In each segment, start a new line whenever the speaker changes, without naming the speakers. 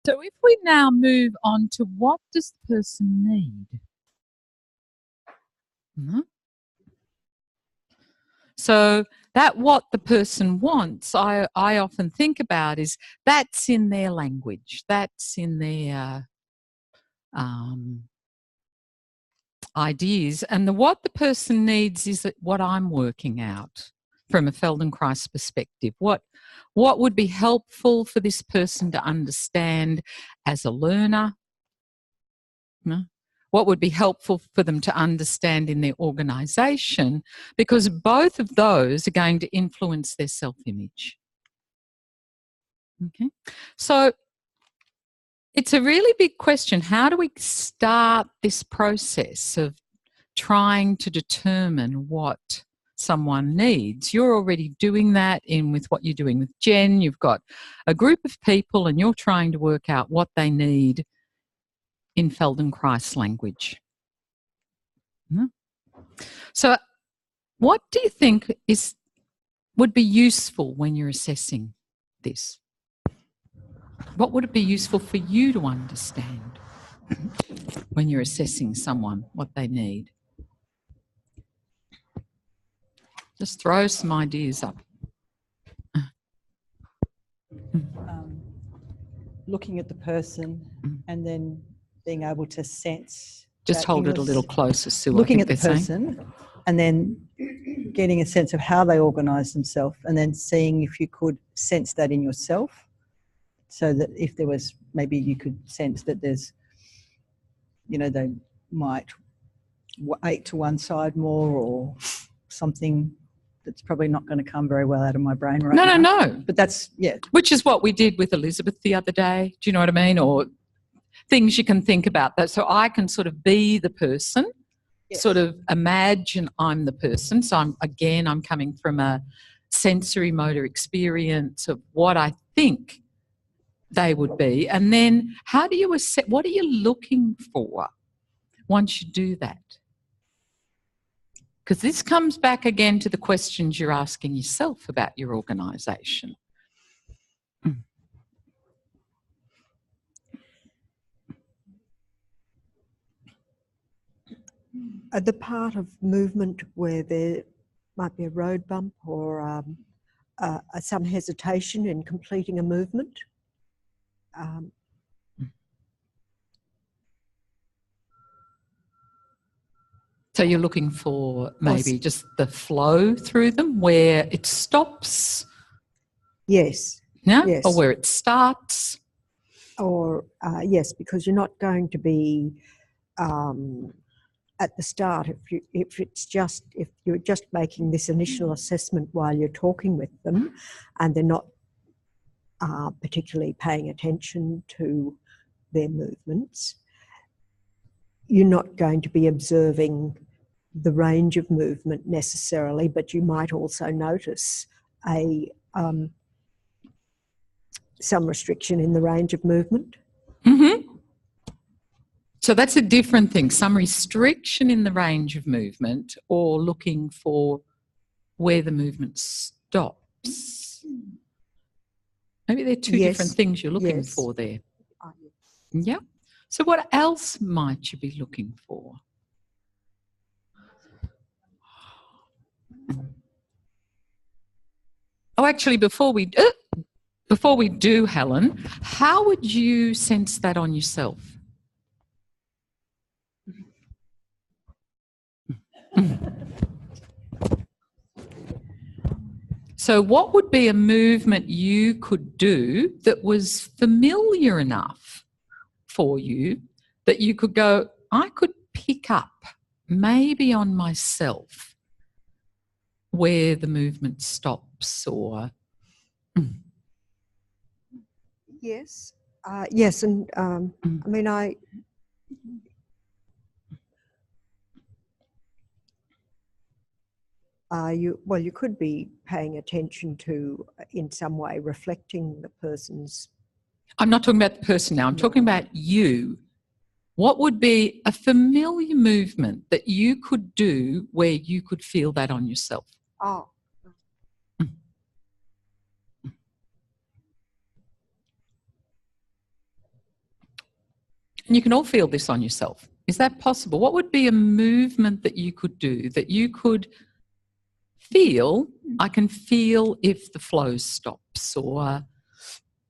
So if we now move on to what does the person need? So that what the person wants, I often think about is that's in their language, that's in their ideas, and what the person needs is what I'm working out from a Feldenkrais perspective. What would be helpful for this person to understand as a learner? What would be helpful for them to understand in their organisation? Because both of those are going to influence their self-image. Okay, so it's a really big question. How do we start this process of trying to determine what someone needs? You're already doing that with what you're doing with Jen. You've got a group of people and you're trying to work out what they need in Feldenkrais language. So what do you think would be useful when you're assessing this? What would it be useful for you to understand when you're assessing someone, what they need? Just throw some ideas up.
Looking at the person and then being able to sense.
Just hold it a little closer, Sue.
Looking at the person and then getting a sense of how they organise themselves, and then seeing if you could sense that in yourself, so that if there was, maybe you could sense that there's, they might weight to one side more, or something that's probably not going to come very well out of my brain right now. No. But that's, yeah.
Which is what we did with Elizabeth the other day. Do you know what I mean? Or things you can think about that. So I can sort of be the person, yes. Sort of imagine I'm the person. So I'm coming from a sensory motor experience of what I think they would be. And then how do you assess, what are you looking for once you do that? Because this comes back again to the questions you're asking yourself about your organisation.
The part of movement where there might be a road bump or some hesitation in completing a movement.
So you're looking for maybe just the flow through them, where it stops?
Yes.
No?
Yes.
Or where it starts?
Or, yes, because you're not going to be at the start if you're just making this initial assessment while you're talking with them and they're not particularly paying attention to their movements. You're not going to be observing the range of movement necessarily, but you might also notice some restriction in the range of movement.
Mm-hmm. So that's a different thing, some restriction in the range of movement, or looking for where the movement stops. Maybe they're two different things you're looking for there. Yeah. So what else might you be looking for? Oh, actually, before we do, Helen, how would you sense that on yourself? So what would be a movement you could do that was familiar enough for you that you could go, I could pick up maybe on myself where the movement stops, or...
Yes. Yes, and I mean, you could be paying attention to, in some way, reflecting the person's...
I'm not talking about the person now, I'm talking about you. What would be a familiar movement that you could do where you could feel that on yourself?
Oh.
And you can all feel this on yourself. Is that possible? What would be a movement that you could do that you could feel? I can feel if the flow stops, or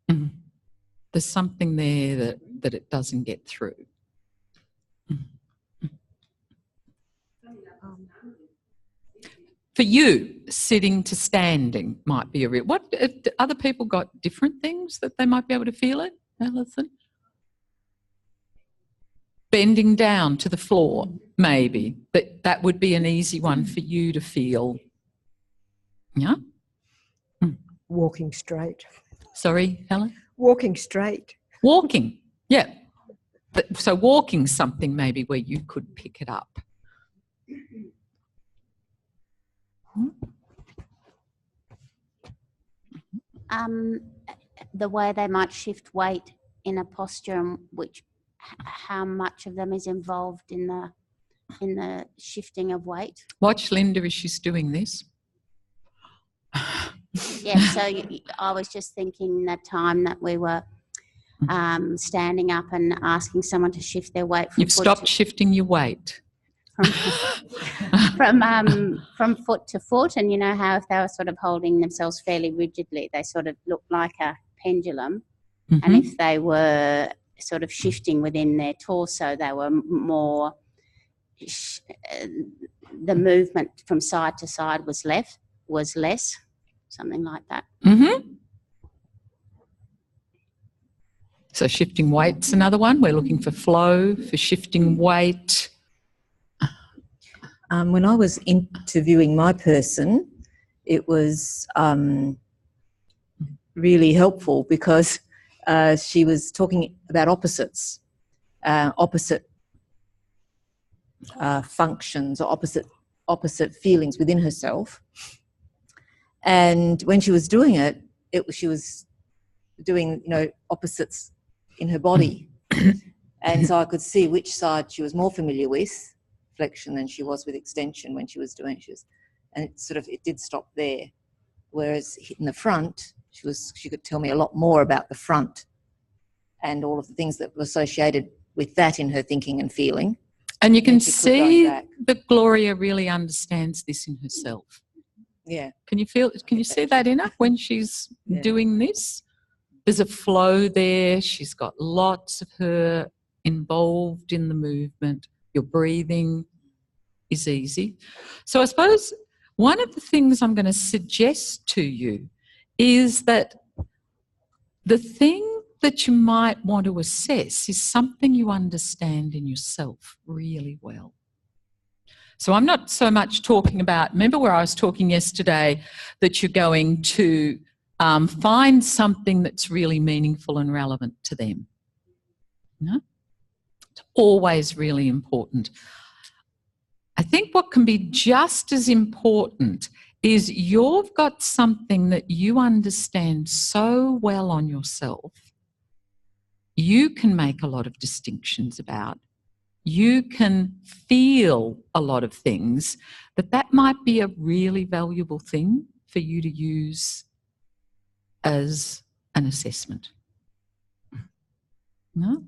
there's something there that it doesn't get through. For you, sitting to standing might be a real... What, other people got different things that they might be able to feel it, Alison? Bending down to the floor, maybe. That would be an easy one for you to feel. Yeah?
Walking straight.
Sorry, Helen?
Walking straight.
Walking, yeah. So walking something maybe where you could pick it up.
The way they might shift weight in a posture, and how much of them is involved in the shifting of weight.
Watch Linda as she's doing this.
Yeah, so I was just thinking the time that we were standing up and asking someone to shift their weight.
You've stopped shifting your weight.
From foot to foot, and you know how if they were sort of holding themselves fairly rigidly, they sort of looked like a pendulum, and if they were sort of shifting within their torso, they were more, the movement from side to side was less, something like that.
So shifting weight's another one. We're looking for flow, for shifting weight.
When I was interviewing my person, it was really helpful because she was talking about opposites, opposite functions or opposite feelings within herself. And when she was doing it, she was doing, opposites in her body. And so I could see which side she was more familiar with, flexion, than she was with extension when she was doing it. And it did stop there. Whereas in the front, she could tell me a lot more about the front and all of the things that were associated with that in her thinking and feeling.
And you can see that Gloria really understands this in herself.
Yeah.
Can you see that in her when she's doing this? There's a flow there. She's got lots of her involved in the movement. Your breathing is easy. So I suppose one of the things I'm going to suggest to you is that the thing that you might want to assess is something you understand in yourself really well. So I'm not so much talking about, remember where I was talking yesterday that you're going to find something that's really meaningful and relevant to them. It's always really important. I think what can be just as important is you've got something that you understand so well on yourself, you can make a lot of distinctions about. You can feel a lot of things, that might be a really valuable thing for you to use as an assessment. No?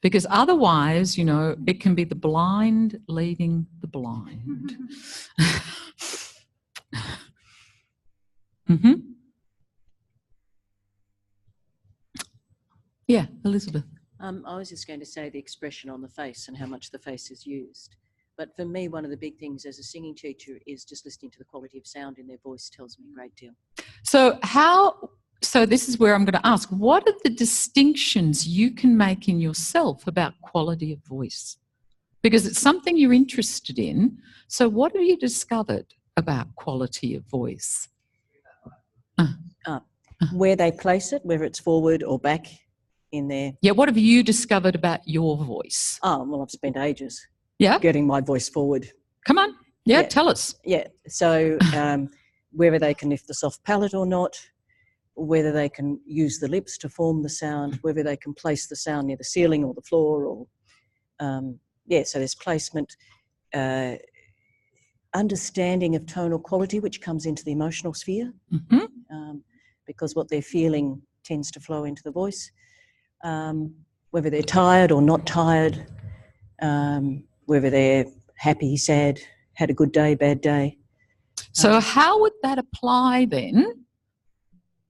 Because otherwise, it can be the blind leading the blind. Yeah, Elizabeth.
I was just going to say the expression on the face and how much the face is used. But for me, one of the big things as a singing teacher is just listening to the quality of sound in their voice tells me a great deal. So this is where I'm going to ask, what are the distinctions you can make in yourself about quality of voice? Because it's something you're interested in. So what have you discovered about quality of voice? Where they place it, whether it's forward or back in there.
Yeah, what have you discovered about your voice?
Oh, well, I've spent ages
getting
my voice forward.
Come on. Yeah, tell us.
Yeah, so whether they can lift the soft palate or not, whether they can use the lips to form the sound, whether they can place the sound near the ceiling or the floor, or so there's placement, understanding of tonal quality, which comes into the emotional sphere, because what they're feeling tends to flow into the voice. whether they're tired or not tired, whether they're happy, sad, had a good day, bad day.
So how would that apply then?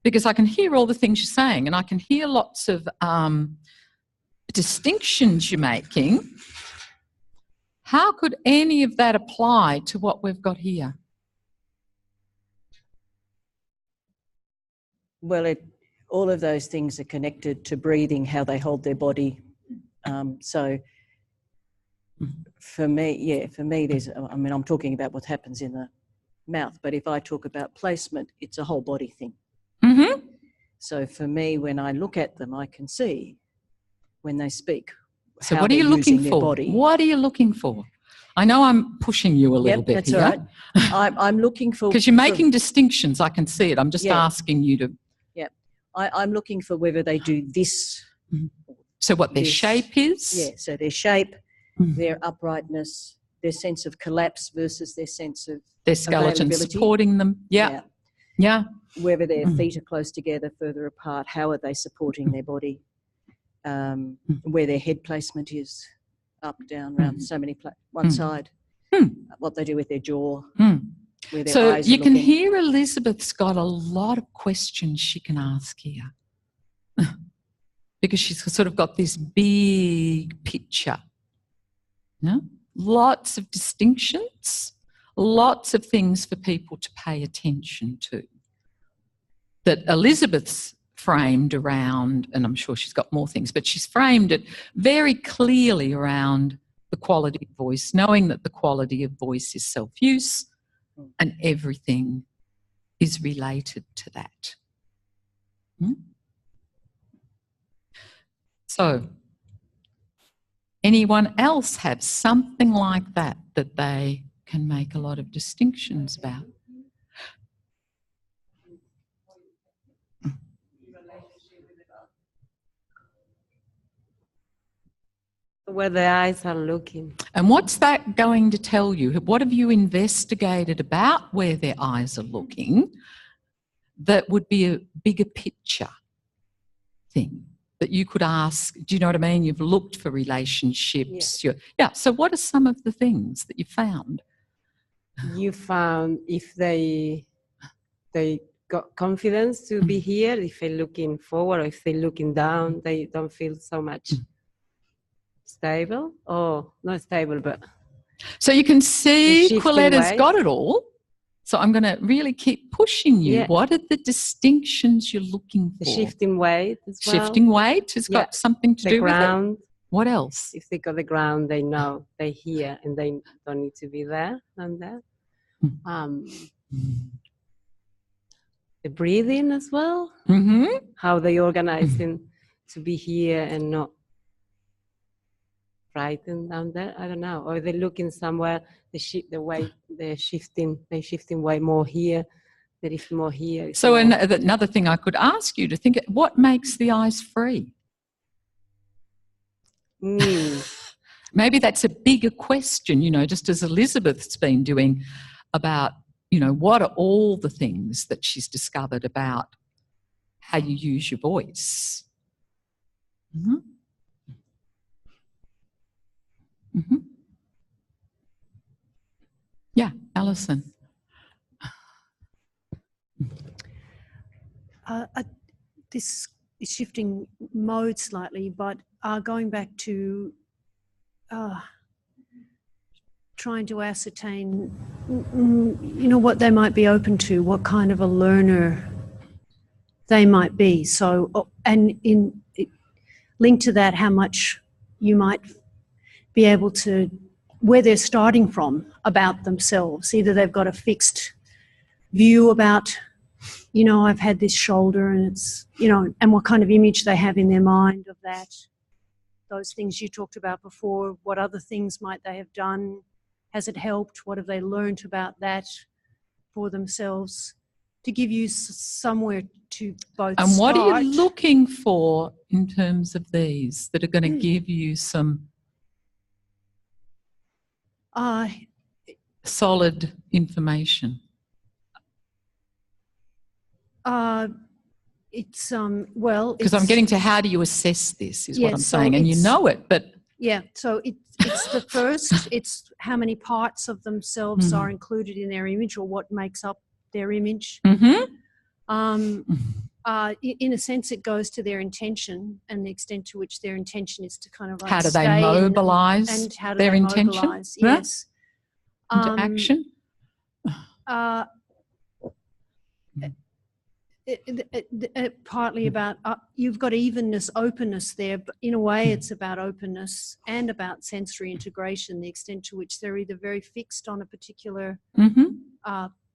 Because I can hear all the things you're saying, and I can hear lots of distinctions you're making. How could any of that apply to what we've got here?
Well, all of those things are connected to breathing, how they hold their body. So for me, there's, I mean, I'm talking about what happens in the mouth, but if I talk about placement, it's a whole body thing.
Mm-hmm.
So for me, when I look at them, I can see when they speak.
So
how
what are you
they're
looking
using their
for?
body.
What are you looking for? I know I'm pushing you a little bit
that's
here.
all right. I'm looking for...
Because you're making distinctions, I can see it. I'm just asking you to...
Yeah. I'm looking for whether they do this.
So what their shape is?
Yeah, so their shape, their uprightness, their sense of collapse versus their sense of
their skeleton
availability.
supporting them. Yeah.
Whether their feet are close together, further apart, how are they supporting their body? Where their head placement is, up, down, round, so many, one side. What they do with their jaw. Where their
so
eyes
you
are
can
looking.
hear Elizabeth's got a lot of questions she can ask here. Because she's sort of got this big picture. No? Lots of distinctions, lots of things for people to pay attention to. That Elizabeth's framed around, and I'm sure she's got more things, but she's framed it very clearly around the quality of voice, knowing that the quality of voice is self-use and everything is related to that. So, anyone else have something like that that they can make a lot of distinctions about?
Where the eyes are looking.
And what's that going to tell you? What have you investigated about where their eyes are looking that would be a bigger picture thing that you could ask? Do you know what I mean? You've looked for relationships. So what are some of the things that you found?
You found if they got confidence to be here, if they're looking forward or if they're looking down, they don't feel so much stable, or not stable, but...
So you can see Quiletta's
weight.
got it all. So I'm going to really keep pushing you.
Yeah.
What are the distinctions you're looking for?
The shifting weight as well.
Shifting weight has got something to
the
do
ground.
with it. What else?
If they got the ground, they know, they hear, and they don't need to be there and there. The breathing as well. How they organizing to be here and not frightened down there. I don't know. Or they're looking somewhere. They're shifting way more here. There is more here.
So another thing I could ask you to think: what makes the eyes free? Maybe that's a bigger question. Just as Elizabeth's been doing about. What are all the things that she's discovered about how you use your voice? Yeah, Alison.
This is shifting mode slightly, but going back to trying to ascertain, what they might be open to, what kind of a learner they might be. So, and linked to that, how much you might be able to, where they're starting from about themselves. Either they've got a fixed view about, I've had this shoulder and it's, and what kind of image they have in their mind of that. Those things you talked about before, what other things might they have done? Has it helped? What have they learned about that for themselves? To give you somewhere to both
And what
start.
are you looking for in terms of these that are going to give you some solid information?
It's well,
Because I'm
it's-
getting to how do you assess this is what
Yeah,
I'm
so
saying, and you
it's-
know it, but
yeah. So it's the first. It's how many parts of themselves are included in their image, or what makes up their image. In a sense, it goes to their intention and the extent to which their intention is to kind of like
how do they
stay
mobilise
and how do
their
they
intention
mobilise, yes,
into action?
Partly about you've got evenness, openness there, but in a way it's about openness and about sensory integration, the extent to which they're either very fixed on a particular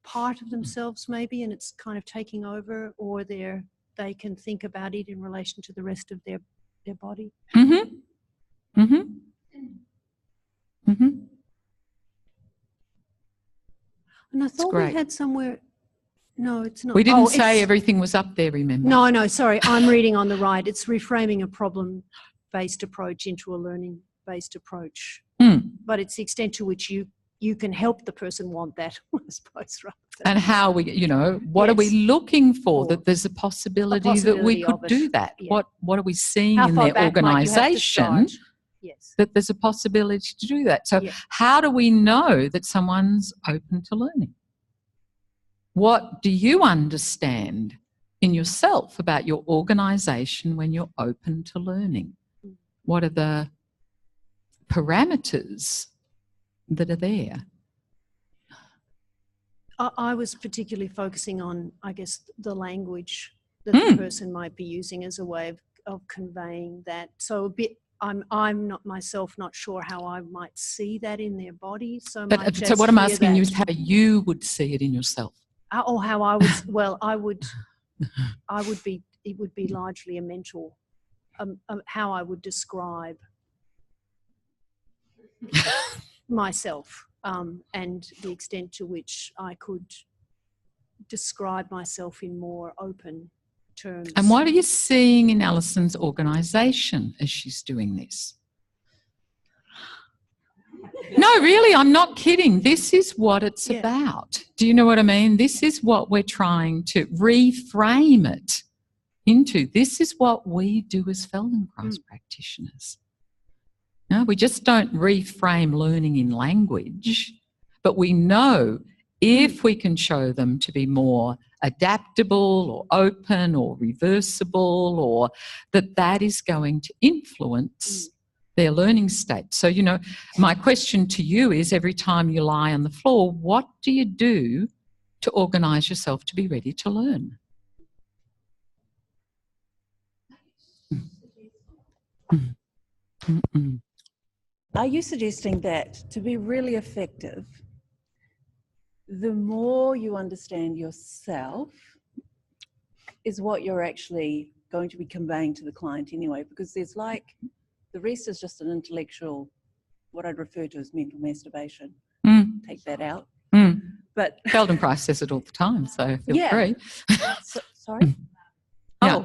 part of themselves maybe, and it's kind of taking over, or they can think about it in relation to the rest of their body. And I thought we had somewhere. No, it's not.
We didn't say everything was up there, remember?
No, sorry. I'm reading on the right. It's reframing a problem-based approach into a learning-based approach. But it's the extent to which you can help the person want that, I suppose, rather than.
And how what are we looking for? That there's a possibility that we could do that.
Yeah.
What are we seeing
How
in
far
their
back might you have to
organisation
start? Yes.
that there's a possibility to do that? So how do we know that someone's open to learning? What do you understand in yourself about your organisation when you're open to learning? What are the parameters that are there?
I was particularly focusing on, I guess, the language that the person might be using as a way of conveying that. So a bit, I'm not myself not sure how I might see that in their body. So
what I'm asking you is how you would see it in yourself.
Or how I would, well, I would be, it would be largely a mental, how I would describe myself and the extent to which I could describe myself in more open terms.
And what are you seeing in Alison's organisation as she's doing this? No, really, I'm not kidding. This is what it's about. Do you know what I mean? This is what we're trying to reframe it into. This is what we do as Feldenkrais practitioners. No, we just don't reframe learning in language, but we know if we can show them to be more adaptable or open or reversible, or that is going to influence their learning state. So, my question to you is, every time you lie on the floor, what do you do to organise yourself to be ready to learn?
Are you suggesting that to be really effective, the more you understand yourself is what you're actually going to be conveying to the client anyway? Because there's the rest is just an intellectual, what I'd refer to as mental masturbation. Take that out. But
Feldenkrais says it all the time, so feel free.
Sorry?
Yeah.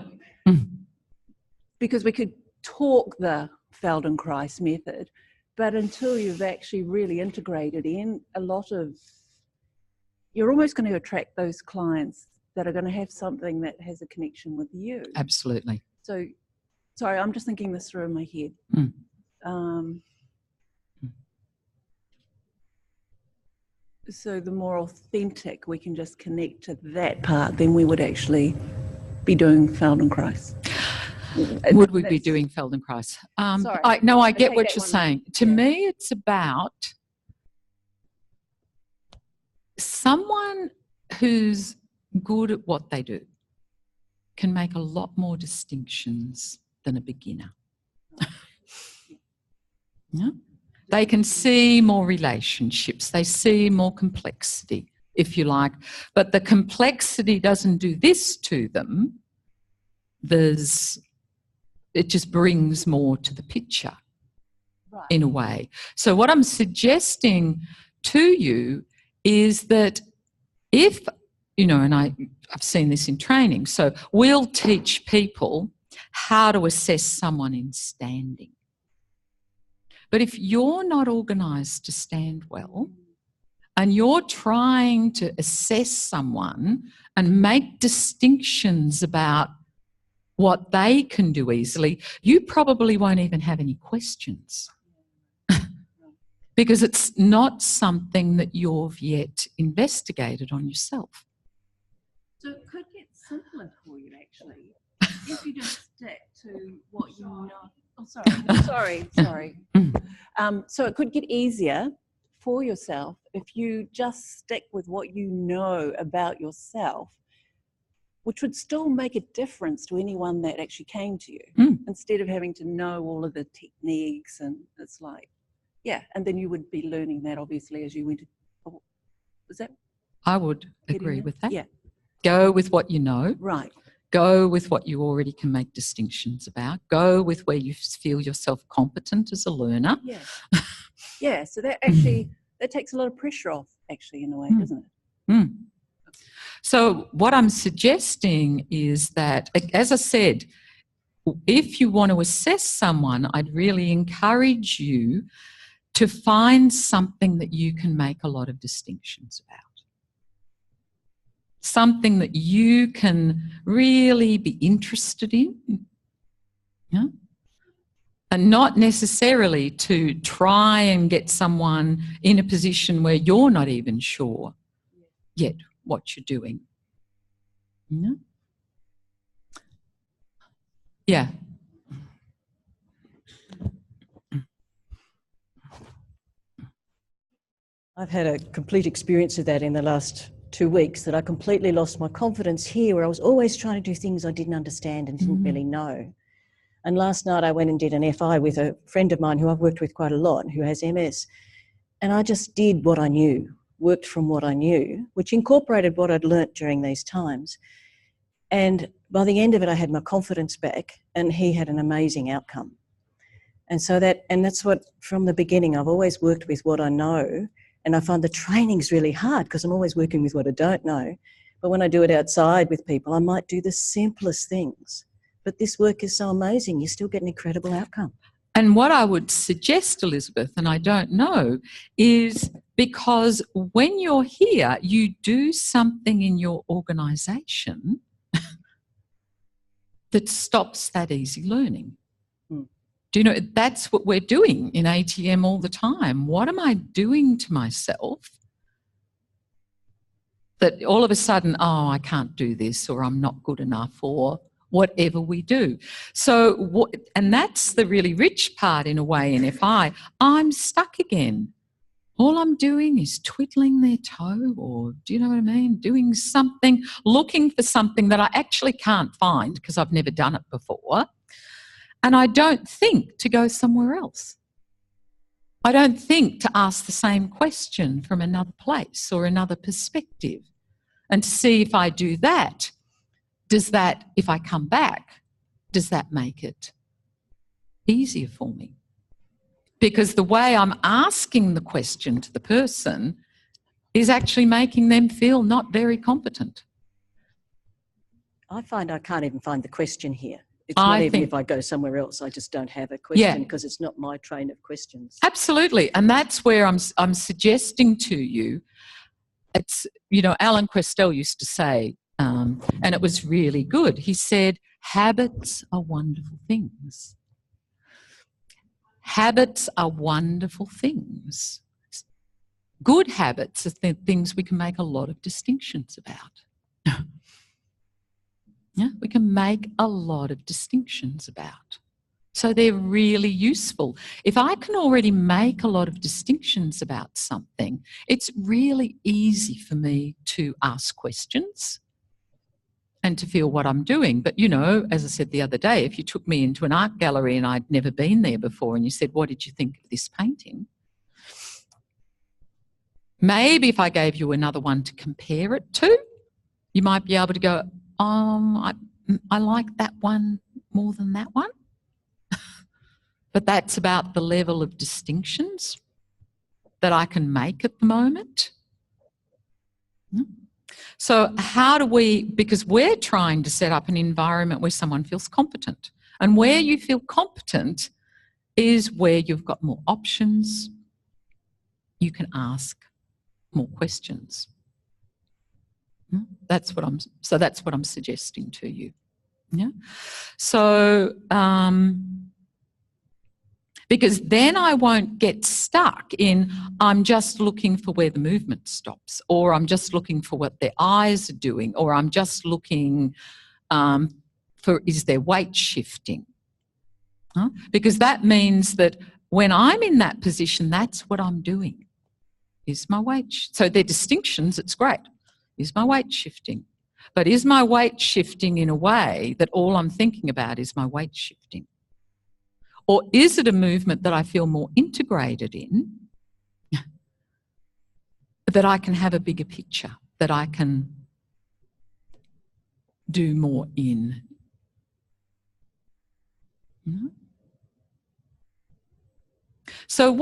Because we could talk the Feldenkrais method, but until you've actually really integrated in you're almost going to attract those clients that are going to have something that has a connection with you.
Absolutely.
So, sorry, I'm just thinking this through in my head. So the more authentic we can just connect to that part, then we would actually be doing Feldenkrais.
Would we be doing Feldenkrais?
Sorry.
I get what
that
you're
one.
saying. To me, it's about someone who's good at what they do can make a lot more distinctions than a beginner. Yeah? They can see more relationships. They see more complexity, if you like. But the complexity doesn't do this to them. It just brings more to the picture, in a way. So what I'm suggesting to you is that if, and I've seen this in training, so we'll teach people how to assess someone in standing. But if you're not organised to stand well and you're trying to assess someone and make distinctions about what they can do easily, you probably won't even have any questions because it's not something that you've yet investigated on yourself.
So it could get simpler for you, actually, if you just stick to what you know. Oh, sorry. So it could get easier for yourself if you just stick with what you know about yourself, which would still make a difference to anyone that actually came to you, instead of having to know all of the techniques. And it's like, yeah, and then you would be learning that obviously as you went. Was that?
I would agree with that.
Yeah.
Go with what you know.
Right.
Go with what you already can make distinctions about. Go with where you feel yourself competent as a learner.
Yeah. Yeah. So that actually, that takes a lot of pressure off, actually, in a way, doesn't it?
So what I'm suggesting is that, as I said, if you want to assess someone, I'd really encourage you to find something that you can make a lot of distinctions about. Something that you can really be interested in, yeah? And not necessarily to try and get someone in a position where you're not even sure yet what you're doing. Yeah. Yeah.
I've had a complete experience of that in the last 2 weeks, that I completely lost my confidence here, where I was always trying to do things I didn't understand and didn't really know. And last night I went and did an FI with a friend of mine who I've worked with quite a lot, who has MS. And I just did what I knew, worked from what I knew, which incorporated what I'd learnt during these times. And by the end of it, I had my confidence back, and he had an amazing outcome. And so that's what, from the beginning, I've always worked with what I know. And I find the training's really hard because I'm always working with what I don't know. But when I do it outside with people, I might do the simplest things. But this work is so amazing, you still get an incredible outcome.
And what I would suggest, Elizabeth, and I don't know, is because when you're here, you do something in your organisation that stops that easy learning. Do you know, that's what we're doing in ATM all the time. What am I doing to myself that all of a sudden, oh, I can't do this, or I'm not good enough, or whatever we do. So, and that's the really rich part in a way in FI. I'm stuck again. All I'm doing is twiddling their toe, or do you know what I mean? Doing something, looking for something that I actually can't find because I've never done it before. And I don't think to go somewhere else. I don't think to ask the same question from another place or another perspective, and to see if I do that, does that, if I come back, does that make it easier for me? Because the way I'm asking the question to the person is actually making them feel not very competent.
I find I can't even find the question here. It's not even if I go somewhere else, I just don't have a question because it's not my train of questions.
Absolutely. And that's where I'm suggesting to you, it's, you know, Alan Questel used to say, and it was really good. He said, habits are wonderful things. Habits are wonderful things. Good habits are things we can make a lot of distinctions about. Yeah, we can make a lot of distinctions about. So they're really useful. If I can already make a lot of distinctions about something, it's really easy for me to ask questions and to feel what I'm doing. But, you know, as I said the other day, if you took me into an art gallery and I'd never been there before and you said, what did you think of this painting? Maybe if I gave you another one to compare it to, you might be able to go, I like that one more than that one. But that's about the level of distinctions that I can make at the moment. So how do we, because we're trying to set up an environment where someone feels competent. And where you feel competent is where you've got more options. You can ask more questions. That's what I'm suggesting to you. Yeah. So, because then I won't get stuck in, I'm just looking for where the movement stops, or I'm just looking for what their eyes are doing, or I'm just looking for, is their weight shifting? Huh? Because that means that when I'm in that position, that's what I'm doing. Is my weight? So they're distinctions, it's great. Is my weight shifting? But is my weight shifting in a way that all I'm thinking about is my weight shifting? Or is it a movement that I feel more integrated in, that I can have a bigger picture, that I can do more in? So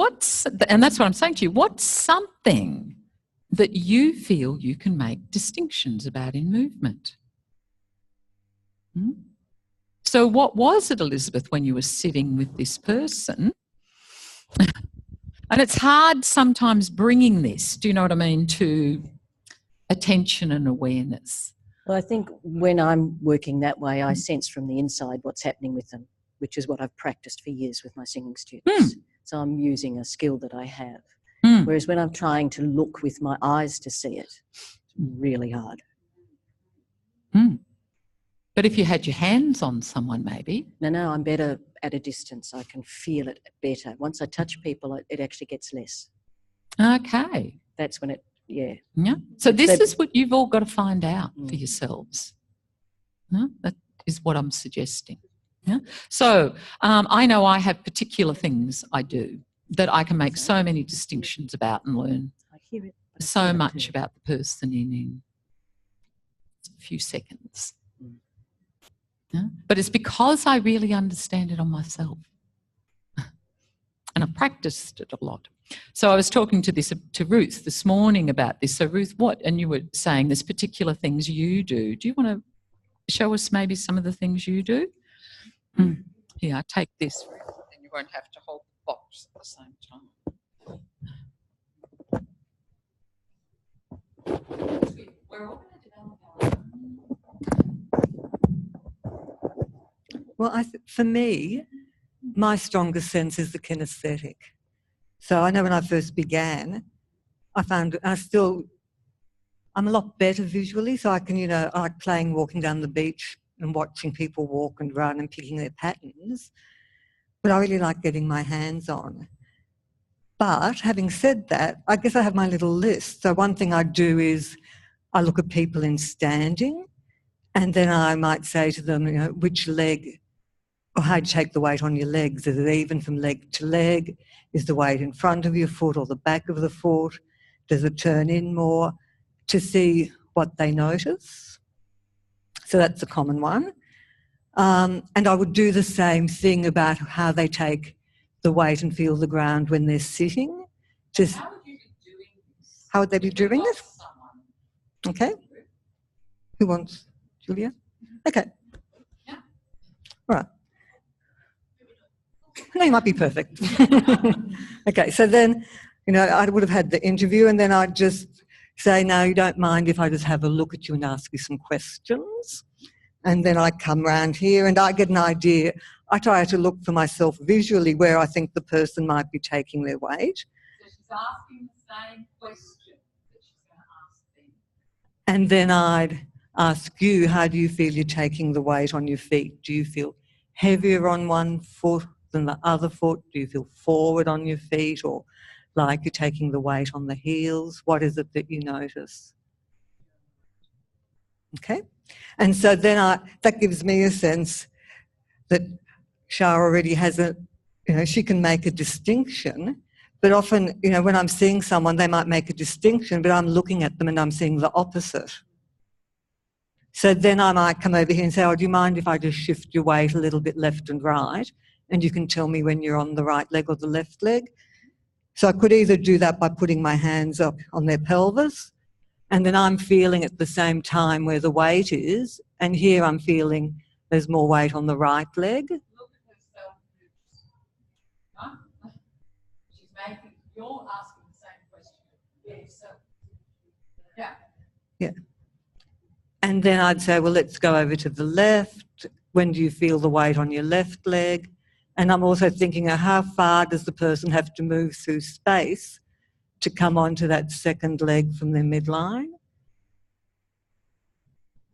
and that's what I'm saying to you, what's something that you feel you can make distinctions about in movement? So what was it, Elizabeth, when you were sitting with this person? And it's hard sometimes bringing this, do you know what I mean, to attention and awareness.
Well, I think when I'm working that way, I sense from the inside what's happening with them, which is what I've practiced for years with my singing students. So I'm using a skill that I have. Whereas when I'm trying to look with my eyes to see it, it's really hard.
But if you had your hands on someone, maybe.
No, I'm better at a distance. I can feel it better. Once I touch people, it actually gets less.
Okay.
That's when yeah.
So this is what you've all got to find out for yourselves. That is what I'm suggesting. So I know I have particular things I do that I can make so many distinctions about and learn so much about the person in a few seconds. But it's because I really understand it on myself. And I practiced it a lot. So I was talking to Ruth this morning about this. So Ruth, and you were saying there's particular things you do. Do you want to show us maybe some of the things you do? Here, I take this, then you won't have to hold the box at the same time. We're all going to develop our own.
Well, for me, my strongest sense is the kinesthetic. So I know when I first began, I found I'm a lot better visually. So I can, I like playing, walking down the beach and watching people walk and run and picking their patterns. But I really like getting my hands on. But having said that, I guess I have my little list. So one thing I do is I look at people in standing, and then I might say to them, which leg, or how do you take the weight on your legs? Is it even from leg to leg? Is the weight in front of your foot or the back of the foot? Does it turn in more? To see what they notice. So that's a common one. And I would do the same thing about how they take the weight and feel the ground when they're sitting. Just how would you be doing this? How would they be doing this? Okay. Who wants? Julia? Okay. Yeah. All right. No, you might be perfect. Okay, so then, I would have had the interview, and then I'd just say, no, you don't mind if I just have a look at you and ask you some questions. And then I come round here and I get an idea. I try to look for myself visually where I think the person might be taking their weight.
So she's asking the same question that she's going to ask them.
And then I'd ask you, how do you feel you're taking the weight on your feet? Do you feel heavier on one foot than the other foot? Do you feel forward on your feet, or like you're taking the weight on the heels? What is it that you notice? Okay. And so then that gives me a sense that Shah already has she can make a distinction, but often, when I'm seeing someone, they might make a distinction, but I'm looking at them and I'm seeing the opposite. So then I might come over here and say, do you mind if I just shift your weight a little bit left and right? And you can tell me when you're on the right leg or the left leg. So I could either do that by putting my hands up on their pelvis, and then I'm feeling at the same time where the weight is, and here I'm feeling there's more weight on the right leg.
Look at herself. Huh? You're asking the same question. Yeah.
Yeah. And then I'd say, well, let's go over to the left, when do you feel the weight on your left leg? And I'm also thinking of how far does the person have to move through space to come onto that second leg from their midline?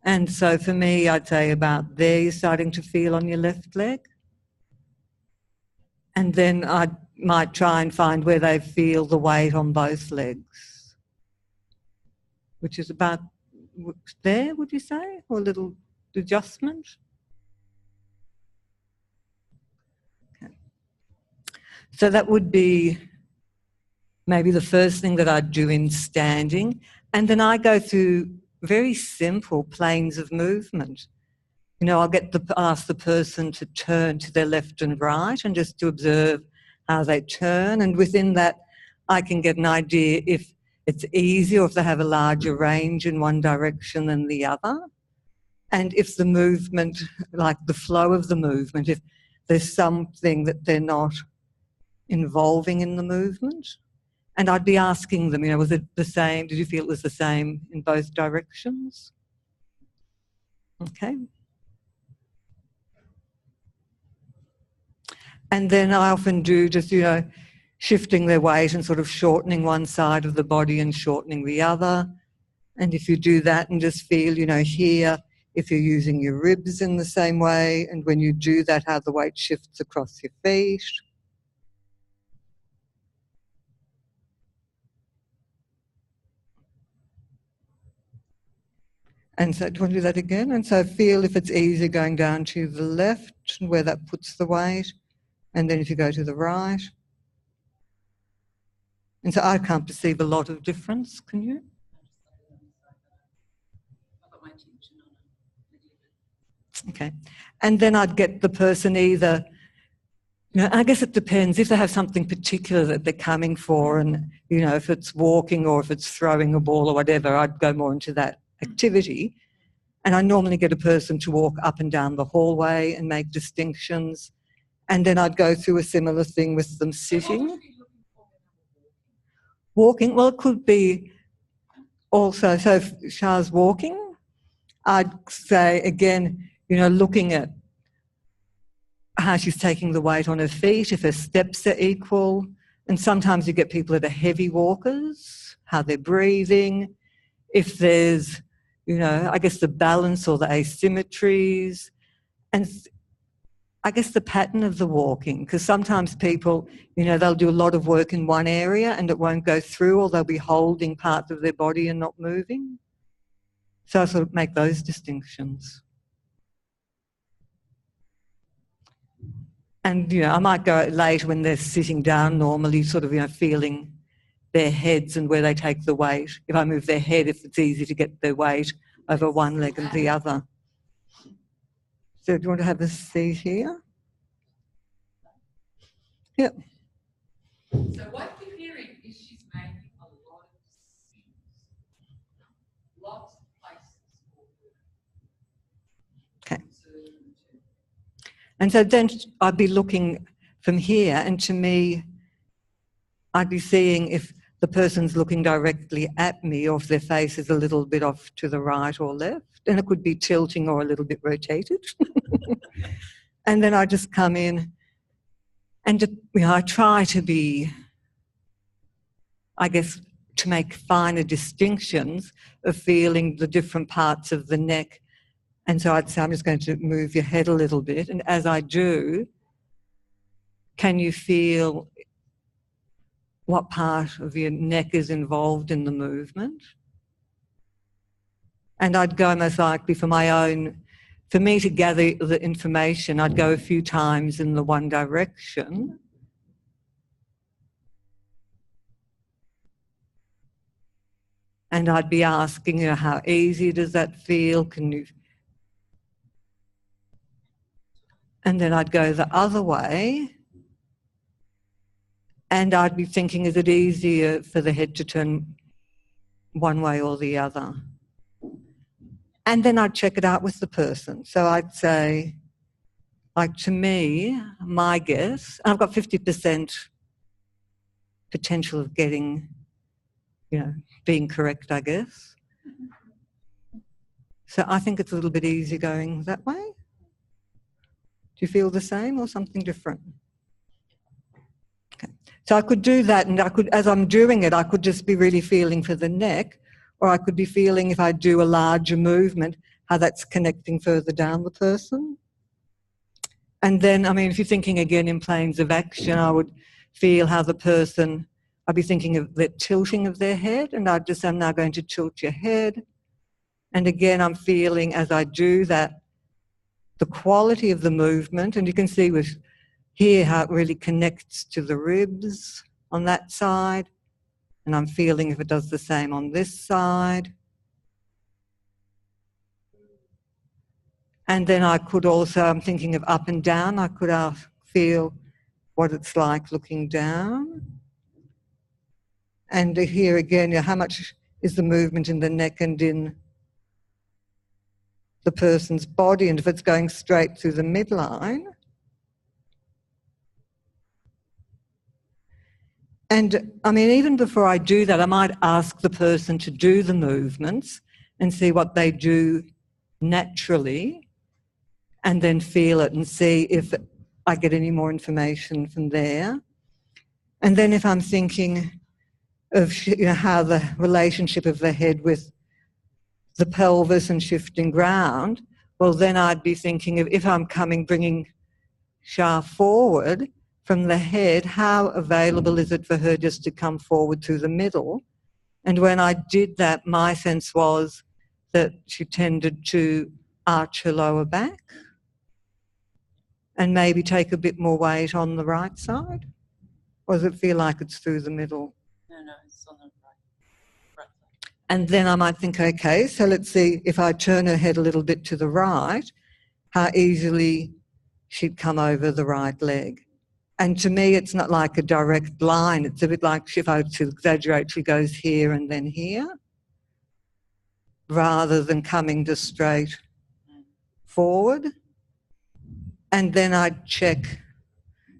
And so for me, I'd say about there you're starting to feel on your left leg. And then I might try and find where they feel the weight on both legs, which is about there, would you say? Or a little adjustment? Okay. So that would be maybe the first thing that I'd do in standing. And then I go through very simple planes of movement. You know, I'll ask the person to turn to their left and right and just to observe how they turn. And within that, I can get an idea if it's easier, or if they have a larger range in one direction than the other. And if the movement, like the flow of the movement, if there's something that they're not involving in the movement. And I'd be asking them, you know, was it the same? Did you feel it was the same in both directions? Okay. And then I often do just, you know, shifting their weight and sort of shortening one side of the body and shortening the other. And if you do that and just feel, you know, here, if you're using your ribs in the same way, and when you do that, how the weight shifts across your feet. And so, do you want to do that again? And so feel if it's easier going down to the left and where that puts the weight. And then if you go to the right. And so I can't perceive a lot of difference, can you? Okay. And then I'd get the person either, you know, I guess it depends if they have something particular that they're coming for, and, you know, if it's walking or if it's throwing a ball or whatever, I'd go more into that activity. And I normally get a person to walk up and down the hallway and make distinctions. And then I'd go through a similar thing with them sitting. Walking, well, it could be also, so if Shah's walking, I'd say, again, you know, looking at how she's taking the weight on her feet, if her steps are equal. And sometimes you get people that are heavy walkers, how they're breathing, if there's, you know, I guess the balance or the asymmetries, and I guess the pattern of the walking, because sometimes people, you know, they'll do a lot of work in one area and it won't go through, or they'll be holding parts of their body and not moving. So I sort of make those distinctions. And, you know, I might go later when they're sitting down normally, sort of, you know, feeling their heads and where they take the weight. If I move their head, if it's easy to get their weight over one leg and the other. So do you want to have a seat here? Yep.
So what you're hearing is she's making a lot of decisions. Lots of places for her.
Okay. And so then I'd be looking from here, and to me, I'd be seeing if the person's looking directly at me or if their face is a little bit off to the right or left. And it could be tilting or a little bit rotated. And then I just come in and, you know, I try to be, I guess, to make finer distinctions of feeling the different parts of the neck. And so I'd say, I'm just going to move your head a little bit. And as I do, can you feel what part of your neck is involved in the movement? And I'd go most likely for my own, for me to gather the information, I'd go a few times in the one direction. And I'd be asking, you know, how easy does that feel? Can you? And then I'd go the other way. And I'd be thinking, is it easier for the head to turn one way or the other? And then I'd check it out with the person. So I'd say, like, to me, my guess, I've got 50% potential of getting, you know, being correct, I guess. So I think it's a little bit easier going that way. you feel the same or something different? Okay. So I could do that, and I could, as I'm doing it, I could just be really feeling for the neck, or I could be feeling, if I do a larger movement, how that's connecting further down the person. And then, I mean, if you're thinking again in planes of action, I would feel how the person, I'd be thinking of the tilting of their head, and I'd just say, I'm now going to tilt your head. And again, I'm feeling as I do that, the quality of the movement, and you can see with here how it really connects to the ribs on that side, and I'm feeling if it does the same on this side. And then I could also, I'm thinking of up and down, I could feel what it's like looking down. And here again, how much is the movement in the neck and in the person's body, and if it's going straight through the midline. And I mean, even before I do that, I might ask the person to do the movements and see what they do naturally, and then feel it and see if I get any more information from there. And then if I'm thinking of how the relationship of the head with the pelvis and shifting ground, well, then I'd be thinking of, if I'm bringing Shah forward from the head, how available is it for her just to come forward through the middle? And when I did that, my sense was that she tended to arch her lower back and maybe take a bit more weight on the right side. Or does it feel like it's through the middle?
No, it's on the right.
And then I might think, okay, so let's see if I turn her head a little bit to the right, how easily she'd come over the right leg. And to me, it's not like a direct line. It's a bit like, if I were to exaggerate, she goes here and then here, rather than coming just straight forward. And then I'd check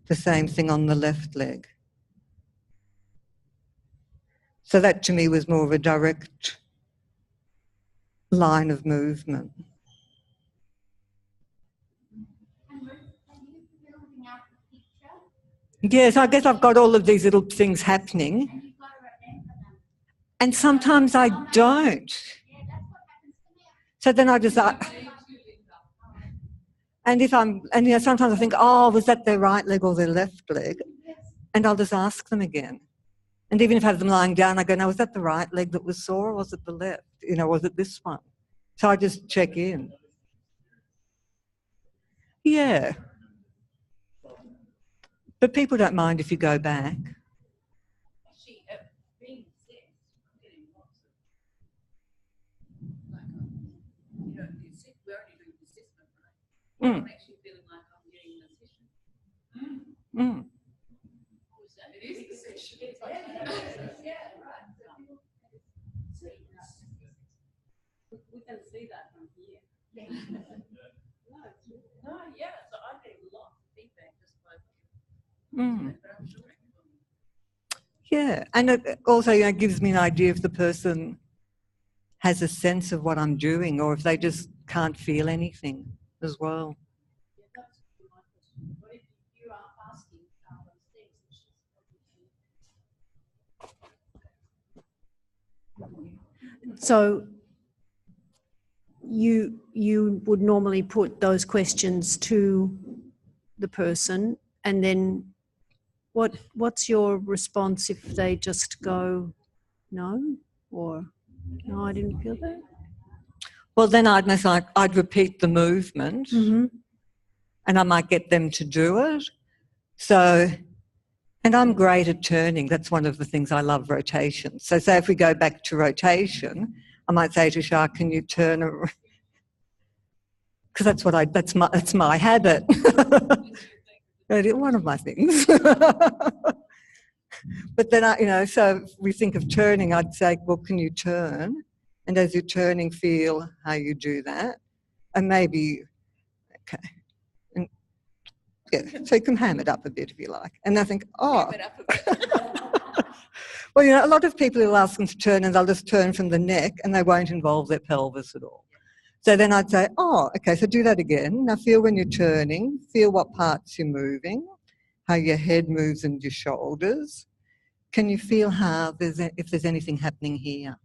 the same thing on the left leg. So that to me was more of a direct line of movement. Yes, I guess I've got all of these little things happening. And sometimes I don't. So then I just... sometimes I think, oh, was that their right leg or their left leg? And I'll just ask them again. And even if I have them lying down, I go, now, was that the right leg that was sore, or was it the left? Was it this one? So I just check in. Yeah. But people don't mind if you go back. Mm. Mm.
We can see that from here. No, yeah, so I get a lot of feedback just by...
Mm. Yeah, and it also gives me an idea if the person has a sense of what I'm doing, or if they just can't feel anything as well.
What if you are asking those things? So you would normally put those questions to the person, and then what's your response if they just go no, or no, I didn't feel that?
Well, then I'd repeat the movement, and I might get them to do it. So, and I'm great at turning. That's one of the things I love, rotation. So say if we go back to rotation, I might say to Shah, can you turn around? Because that's my habit. One of my things. But then so if we think of turning, I'd say, well, can you turn? And as you're turning, feel how you do that. And maybe, okay. And yeah, so you can ham it up a bit if you like. And I think, oh. Well, a lot of people will ask them to turn, and they'll just turn from the neck, and they won't involve their pelvis at all. So then I'd say, oh, okay, so do that again. Now feel when you're turning, feel what parts you're moving, how your head moves and your shoulders. Can you feel how if there's anything happening here?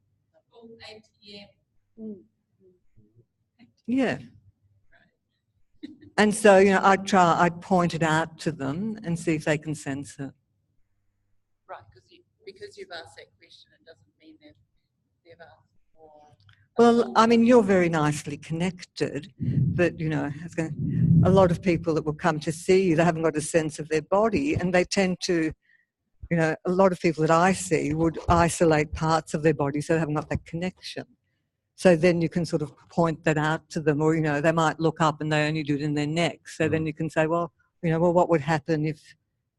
Yeah. And so, I'd point it out to them and see if they can sense it.
Right, because you've asked that question, it doesn't mean they've asked more.
Well, I mean, you're very nicely connected, but, a lot of people that will come to see you, they haven't got a sense of their body, and they tend to, a lot of people that I see would isolate parts of their body so they haven't got that connection. So then you can sort of point that out to them, or, they might look up and they only do it in their neck. So then you can say, well, what would happen if,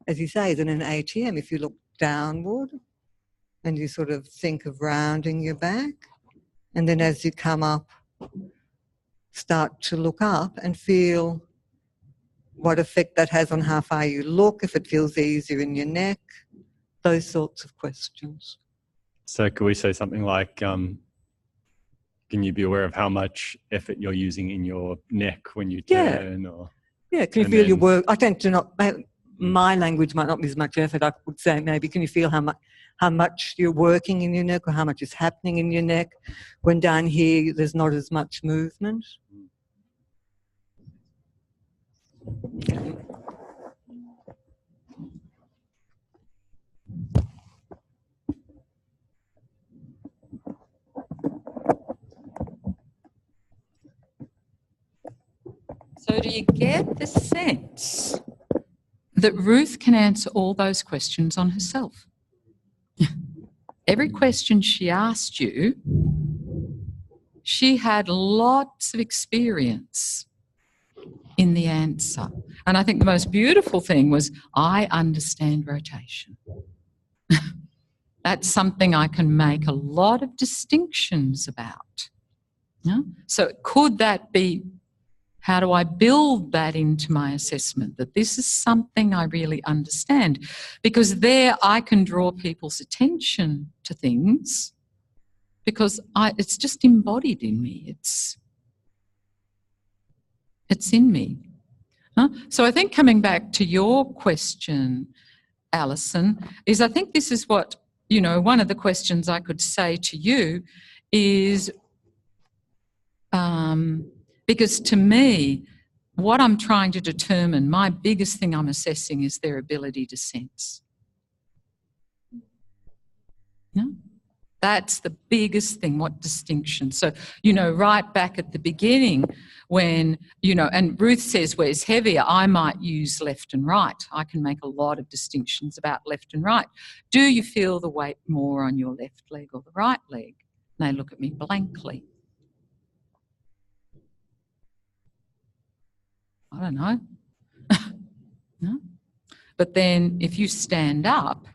as you say, in an ATM, if you look downward and you sort of think of rounding your back, and then as you come up, start to look up and feel what effect that has on how far you look, if it feels easier in your neck, those sorts of questions.
So could we say something like, can you be aware of how much effort you're using in your neck when you turn? Or,
yeah, can you feel your work? I tend to not, my language might not be as much effort. I would say maybe, can you feel how much you're working in your neck, or how much is happening in your neck when down here there's not as much movement?
So do you get the sense that Ruth can answer all those questions on herself? Every question she asked you, she had lots of experience in the answer. And I think the most beautiful thing was, I understand rotation. That's something I can make a lot of distinctions about. Yeah? So could that be, how do I build that into my assessment, that this is something I really understand? Because there I can draw people's attention to things because it's just embodied in me. It's in me. Huh? So I think coming back to your question, Alison, is I think this is what, one of the questions I could say to you is, because to me, what I'm trying to determine, my biggest thing I'm assessing is their ability to sense. No? That's the biggest thing, what distinction. So, right back at the beginning when, and Ruth says where's heavier, I might use left and right. I can make a lot of distinctions about left and right. Do you feel the weight more on your left leg or the right leg? And they look at me blankly. I don't know. No? But then if you stand up,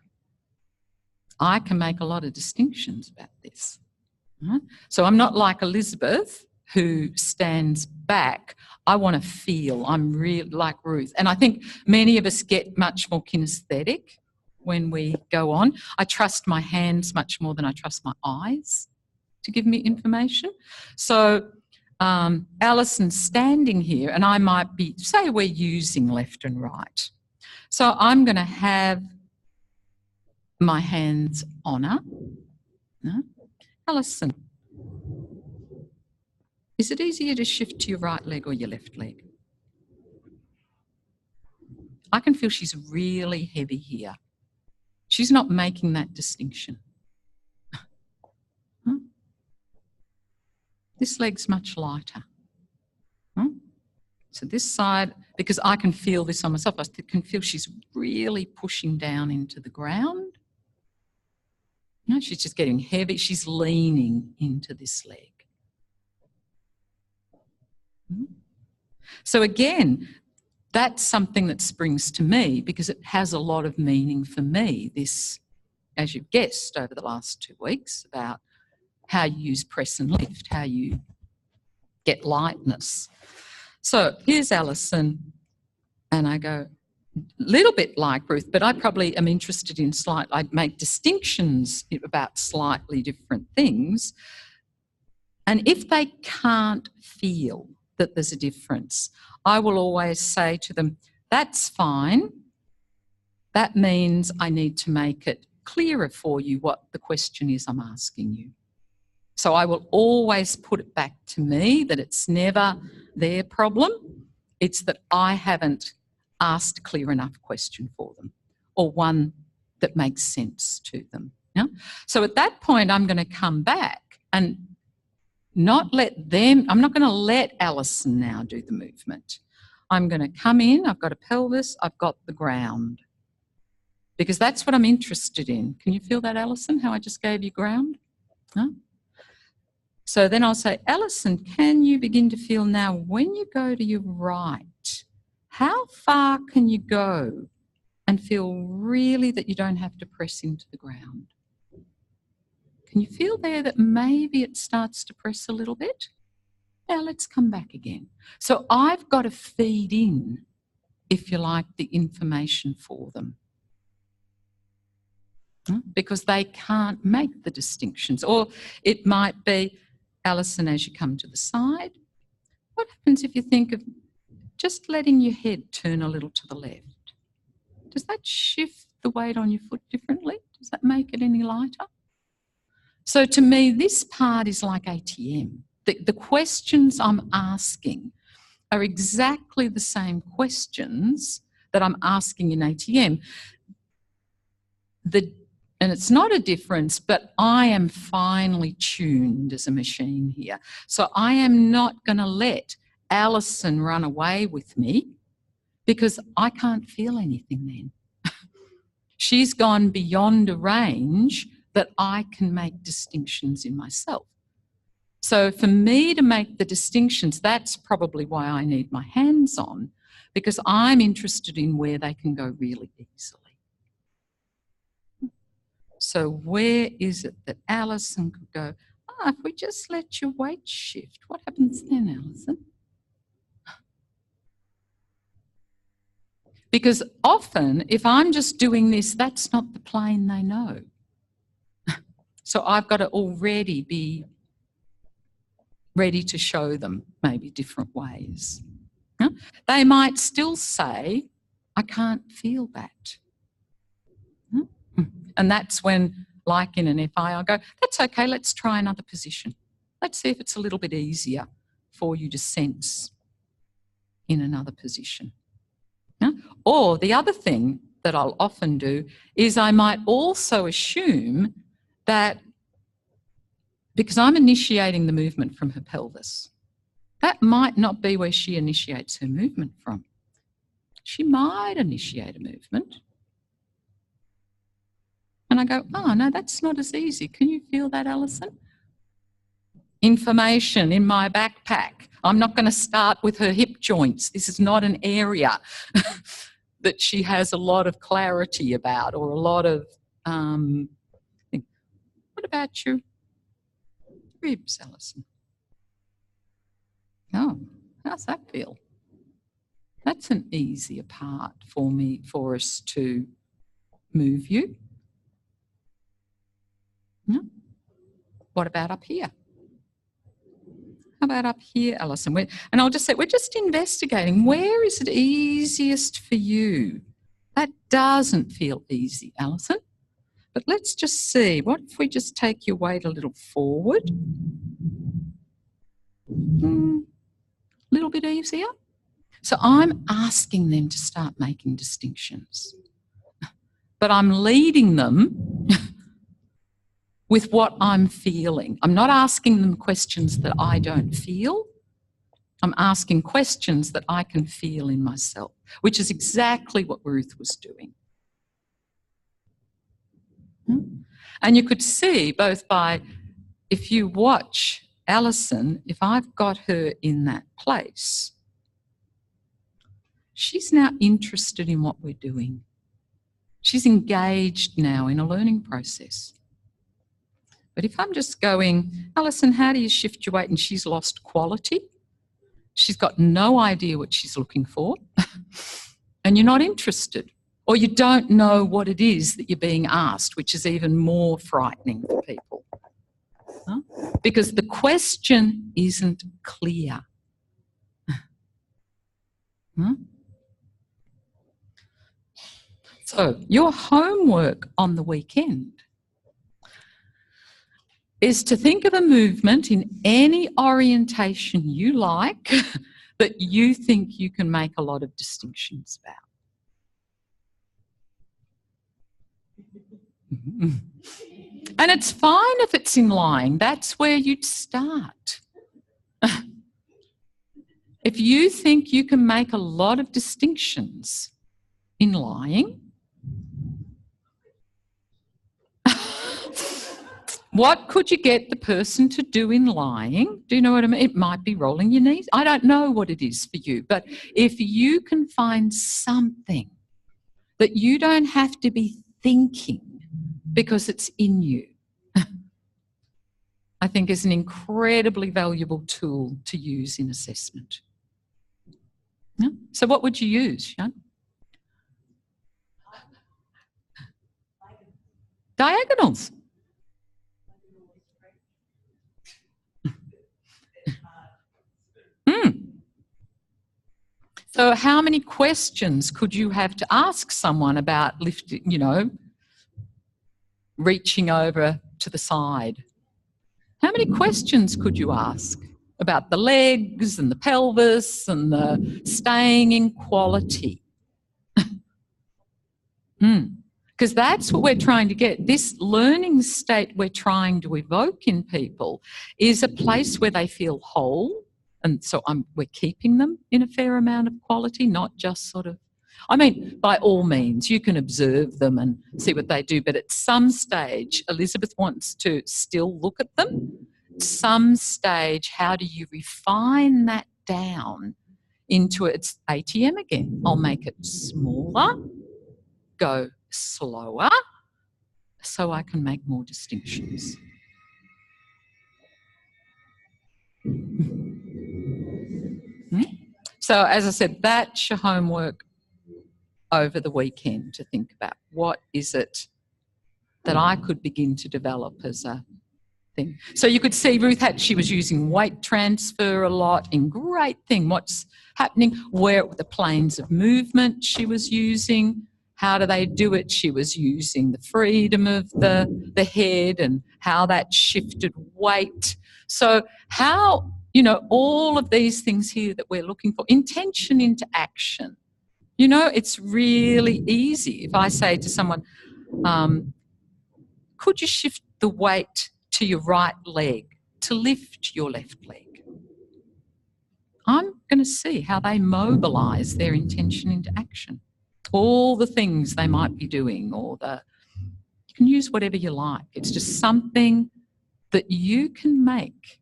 I can make a lot of distinctions about this. Right? So I'm not like Elizabeth who stands back. I want to feel. I'm really like Ruth. And I think many of us get much more kinesthetic when we go on. I trust my hands much more than I trust my eyes to give me information. So Alison's standing here and I might be, say we're using left and right. So I'm going to have my hands on her. No? Alison, is it easier to shift to your right leg or your left leg? I can feel she's really heavy here. She's not making that distinction. Huh? This leg's much lighter. Huh? So this side, because I can feel this on myself, I can feel she's really pushing down into the ground. No, she's just getting heavy. She's leaning into this leg. So again, that's something that springs to me because it has a lot of meaning for me, this, as you've guessed over the last 2 weeks, about how you use press and lift, how you get lightness. So here's Alison, and I go, little bit like Ruth, but I probably am interested in I'd make distinctions about slightly different things. And if they can't feel that there's a difference, I will always say to them, that's fine. That means I need to make it clearer for you what the question is I'm asking you. So I will always put it back to me that it's never their problem. It's that I haven't asked a clear enough question for them, or one that makes sense to them. Yeah? So at that point, I'm going to come back and not let them, I'm not going to let Alison now do the movement. I'm going to come in, I've got a pelvis, I've got the ground. Because that's what I'm interested in. Can you feel that, Alison, how I just gave you ground? No? So then I'll say, Alison, can you begin to feel now when you go to your right, how far can you go and feel really that you don't have to press into the ground? Can you feel there that maybe it starts to press a little bit? Now let's come back again. So I've got to feed in, if you like, the information for them. Because they can't make the distinctions. Or it might be, Alison, as you come to the side, what happens if you think of just letting your head turn a little to the left? Does that shift the weight on your foot differently? Does that make it any lighter? So to me, this part is like ATM. The questions I'm asking are exactly the same questions that I'm asking in ATM. And it's not a difference, but I am finely tuned as a machine here. So I am not going to let Alison run away with me because I can't feel anything then. She's gone beyond a range that I can make distinctions in myself. So for me to make the distinctions, that's probably why I need my hands on, because I'm interested in where they can go really easily. So where is it that Alison could go, if we just let your weight shift, what happens then, Alison? Because often, if I'm just doing this, that's not the plane they know. So I've got to already be ready to show them maybe different ways. Yeah? They might still say, I can't feel that. And that's when, like in an FI, I'll go, that's okay, let's try another position. Let's see if it's a little bit easier for you to sense in another position. Yeah? Or the other thing that I'll often do is I might also assume that because I'm initiating the movement from her pelvis, that might not be where she initiates her movement from. She might initiate a movement. And I go, oh, no, that's not as easy. Can you feel that, Alison? Information in my backpack. I'm not going to start with her hip joints. This is not an area that she has a lot of clarity about or a lot of, what about your ribs, Alison? Oh, how's that feel? That's an easier part for us to move you. Yeah. What about up here? How about up here, Alison? And I'll just say, we're just investigating. Where is it easiest for you? That doesn't feel easy, Alison. But let's just see. What if we just take your weight a little forward? A little bit easier. So I'm asking them to start making distinctions. But I'm leading them with what I'm feeling. I'm not asking them questions that I don't feel. I'm asking questions that I can feel in myself, which is exactly what Ruth was doing. And you could see both by, if you watch Alison, if I've got her in that place, she's now interested in what we're doing. She's engaged now in a learning process. But if I'm just going, Alison, how do you shift your weight? And she's lost quality. She's got no idea what she's looking for. And you're not interested. Or you don't know what it is that you're being asked, which is even more frightening for people. Huh? Because the question isn't clear. Huh? So your homework on the weekend is to think of a movement in any orientation you like that you think you can make a lot of distinctions about. And it's fine if it's in lying. That's where you'd start. If you think you can make a lot of distinctions in lying, what could you get the person to do in lying? Do you know what I mean? It might be rolling your knees. I don't know what it is for you. But if you can find something that you don't have to be thinking because it's in you, I think is an incredibly valuable tool to use in assessment. Yeah? So what would you use, Sean? Diagonals. So how many questions could you have to ask someone about lifting, reaching over to the side? How many questions could you ask about the legs and the pelvis and the staying in quality? Because that's what we're trying to get. This learning state we're trying to evoke in people is a place where they feel whole. And so we're keeping them in a fair amount of quality, not just sort of, by all means, you can observe them and see what they do. But at some stage, Elizabeth wants to still look at them. At some stage, how do you refine that down into its ATM again? I'll make it smaller, go slower, so I can make more distinctions. So, as I said, that's your homework over the weekend to think about. What is it that I could begin to develop as a thing? So you could see Ruth she was using weight transfer a lot. In great thing, what's happening, where the planes of movement she was using. How do they do it? She was using the freedom of the head and how that shifted weight. So how, all of these things here that we're looking for, intention into action. It's really easy. If I say to someone, could you shift the weight to your right leg to lift your left leg? I'm going to see how they mobilise their intention into action. All the things they might be doing, you can use whatever you like. It's just something that you can make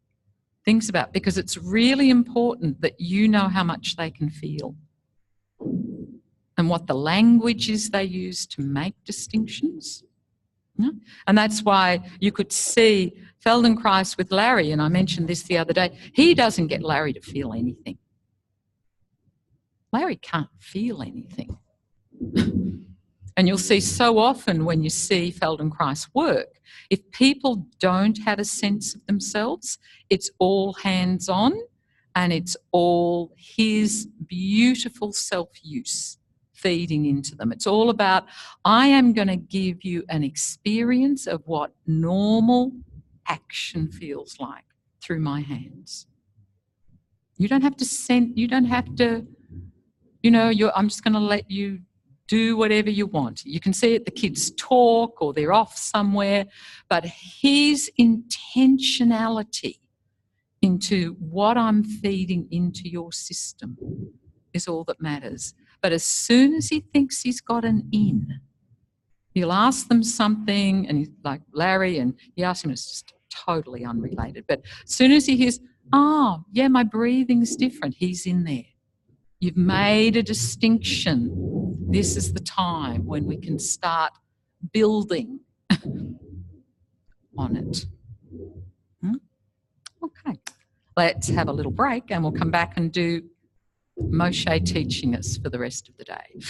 things about, because it's really important that you know how much they can feel and what the language is they use to make distinctions. Yeah? And that's why you could see Feldenkrais with Larry, and I mentioned this the other day, he doesn't get Larry to feel anything. Larry can't feel anything. And you'll see so often when you see Feldenkrais work, if people don't have a sense of themselves, it's all hands-on and it's all his beautiful self-use feeding into them. It's all about, I am going to give you an experience of what normal action feels like through my hands. You don't have to I'm just going to let you do whatever you want. You can see it, the kids talk or they're off somewhere, but his intentionality into what I'm feeding into your system is all that matters. But as soon as he thinks he's got an in, you'll ask them something, and he's like Larry, and you ask him, it's just totally unrelated. But as soon as he hears, oh, yeah, my breathing's different, he's in there. You've made a distinction. This is the time when we can start building on it. Okay, let's have a little break and we'll come back and do Moshe teaching us for the rest of the day.